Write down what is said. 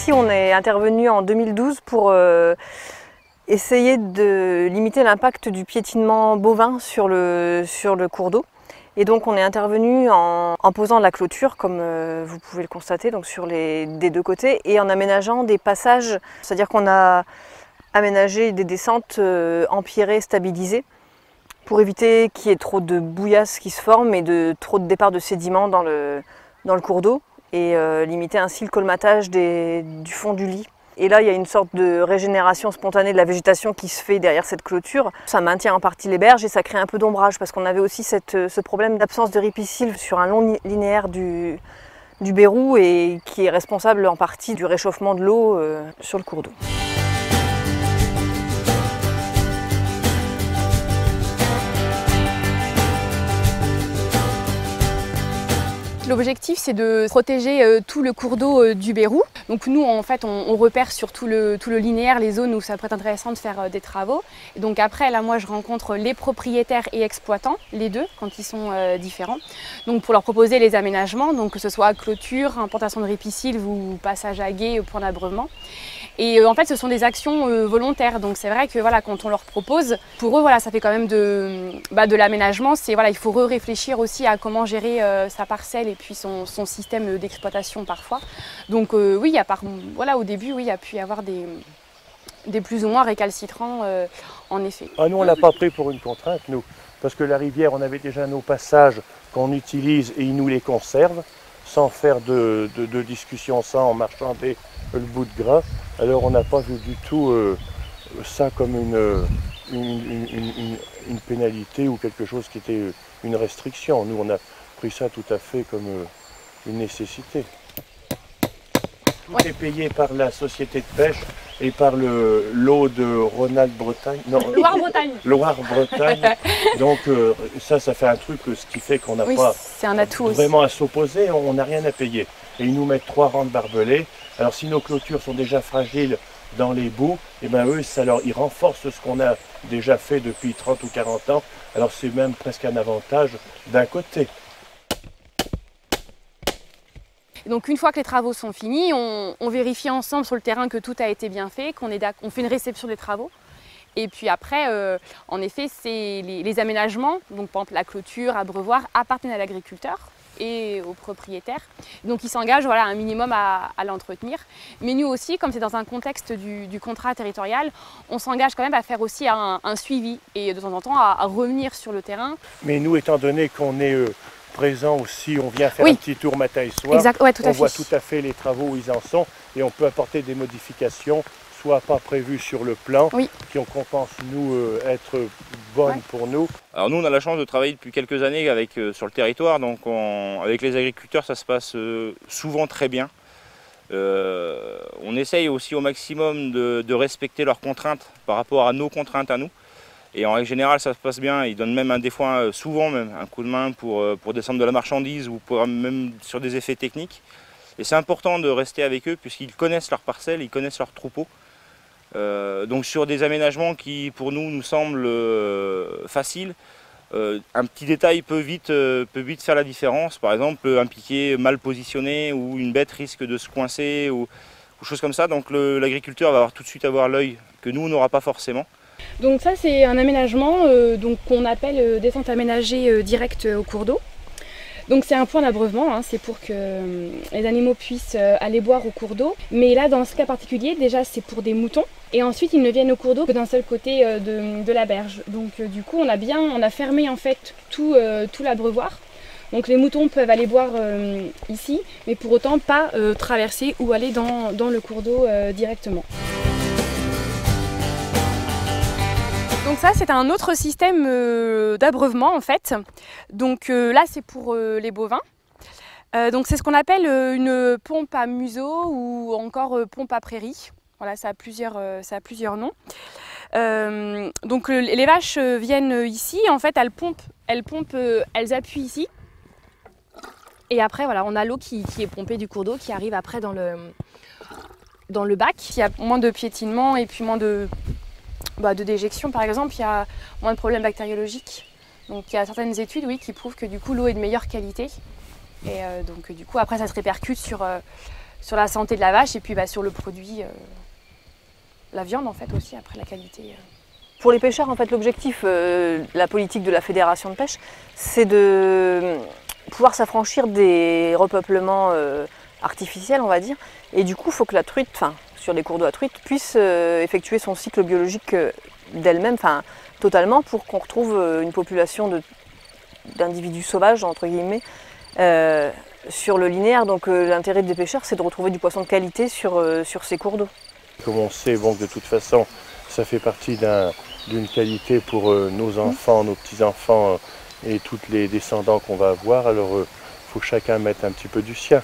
Ici, on est intervenu en 2012 pour essayer de limiter l'impact du piétinement bovin sur le cours d'eau. Et donc on est intervenu en posant de la clôture, comme vous pouvez le constater, donc des deux côtés, et en aménageant des passages, c'est-à-dire qu'on a aménagé des descentes empierrées, stabilisées, pour éviter qu'il y ait trop de bouillasse qui se forme et trop de départ de sédiments dans le cours d'eau, et limiter ainsi le colmatage du fond du lit. Et là, il y a une sorte de régénération spontanée de la végétation qui se fait derrière cette clôture. Ça maintient en partie les berges et ça crée un peu d'ombrage parce qu'on avait aussi ce problème d'absence de ripisylve sur un long linéaire du Bérou et qui est responsable en partie du réchauffement de l'eau sur le cours d'eau. L'objectif, c'est de protéger tout le cours d'eau du Bérou. Donc nous, en fait, on repère sur tout le linéaire les zones où ça pourrait être intéressant de faire des travaux. Et donc après, là, moi, je rencontre les propriétaires et exploitants, les deux, quand ils sont différents. Donc pour leur proposer les aménagements, donc que ce soit clôture, implantation de ripisylve ou passage à gué, point d'abreuvement. Et en fait, ce sont des actions volontaires. Donc c'est vrai que voilà, quand on leur propose, pour eux, voilà, ça fait quand même de l'aménagement. Voilà, il faut réfléchir aussi à comment gérer sa parcelle et puis son système d'exploitation parfois. Donc oui, voilà, au début, oui, il y a pu y avoir des plus ou moins récalcitrants en effet. Ah, nous, on ne l'a pas pris pour une contrainte, nous. Parce que la rivière, on avait déjà nos passages qu'on utilise et ils nous les conservent, sans faire de discussion, sans marchander le bout de gras. Alors on n'a pas vu du tout ça comme une pénalité ou quelque chose qui était une restriction. Nous, on a pris ça tout à fait comme une nécessité. Tout est payé par la société de pêche et par l'eau de Rhône-Alpes-Bretagne. Loire-Bretagne. Loire-Bretagne. Donc ça fait un truc, ce qui fait qu'on n'a pas vraiment à s'opposer, on n'a rien à payer. Et ils nous mettent 3 rangs de barbelés. Alors si nos clôtures sont déjà fragiles dans les boues, et ben eux, ils renforcent ce qu'on a déjà fait depuis 30 ou 40 ans. Alors c'est même presque un avantage d'un côté. Donc une fois que les travaux sont finis, on vérifie ensemble sur le terrain que tout a été bien fait, on fait une réception des travaux. Et puis après, en effet, c'est les aménagements, donc par exemple la clôture, abreuvoir, appartiennent à l'agriculteur et aux propriétaires. Donc ils s'engagent voilà, un minimum à l'entretenir. Mais nous aussi, comme c'est dans un contexte du contrat territorial, on s'engage quand même à faire aussi un suivi et de temps en temps à revenir sur le terrain. Mais nous, étant donné qu'on est présent aussi, on vient faire un petit tour matin et soir, on voit tout à fait les travaux où ils en sont et on peut apporter des modifications, soit pas prévues sur le plan, qu'on pense nous être bonnes pour nous. Alors nous on a la chance de travailler depuis quelques années sur le territoire, donc avec les agriculteurs ça se passe souvent très bien. On essaye aussi au maximum de respecter leurs contraintes par rapport à nos contraintes à nous. Et en règle générale, ça se passe bien. Ils donnent même des fois, souvent même, un coup de main pour descendre de la marchandise ou même sur des effets techniques. Et c'est important de rester avec eux puisqu'ils connaissent leurs parcelles, ils connaissent leurs troupeaux. Donc sur des aménagements qui, pour nous semblent faciles, un petit détail peut vite faire la différence. Par exemple, un piquet mal positionné ou une bête risque de se coincer ou choses comme ça. Donc l'agriculteur va tout de suite avoir l'œil que nous, on n'aura pas forcément. Donc ça c'est un aménagement qu'on appelle descente aménagée directe au cours d'eau. Donc c'est un point d'abreuvement, hein, c'est pour que les animaux puissent aller boire au cours d'eau. Mais là dans ce cas particulier, déjà c'est pour des moutons. Et ensuite ils ne viennent au cours d'eau que d'un seul côté de la berge. Donc du coup on a fermé en fait tout l'abreuvoir. Donc les moutons peuvent aller boire ici, mais pour autant pas traverser ou aller dans le cours d'eau directement. Donc ça c'est un autre système d'abreuvement en fait. Donc là c'est pour les bovins. Donc c'est ce qu'on appelle une pompe à museau ou encore pompe à prairie. Voilà, ça a plusieurs noms. Donc les vaches viennent ici, en fait elles appuient ici. Et après voilà, on a l'eau qui est pompée du cours d'eau qui arrive après dans le bac. Il y a moins de piétinement et puis moins de déjection par exemple, il y a moins de problèmes bactériologiques. Donc il y a certaines études qui prouvent que du coup l'eau est de meilleure qualité. Et donc du coup après ça se répercute sur la santé de la vache et puis sur le produit, la viande en fait aussi, après la qualité. Pour les pêcheurs, en fait, l'objectif, la politique de la Fédération de pêche, c'est de pouvoir s'affranchir des repeuplements artificiels, on va dire. Et du coup, il faut que la truite, sur les cours d'eau à truite, puisse effectuer son cycle biologique d'elle-même, totalement, pour qu'on retrouve une population d'individus sauvages, entre guillemets, sur le linéaire. Donc l'intérêt des pêcheurs, c'est de retrouver du poisson de qualité sur ces cours d'eau. Comme on sait, bon, que de toute façon, ça fait partie d'une qualité pour nos enfants, nos petits-enfants et tous les descendants qu'on va avoir. Alors, il faut chacun mettre un petit peu du sien.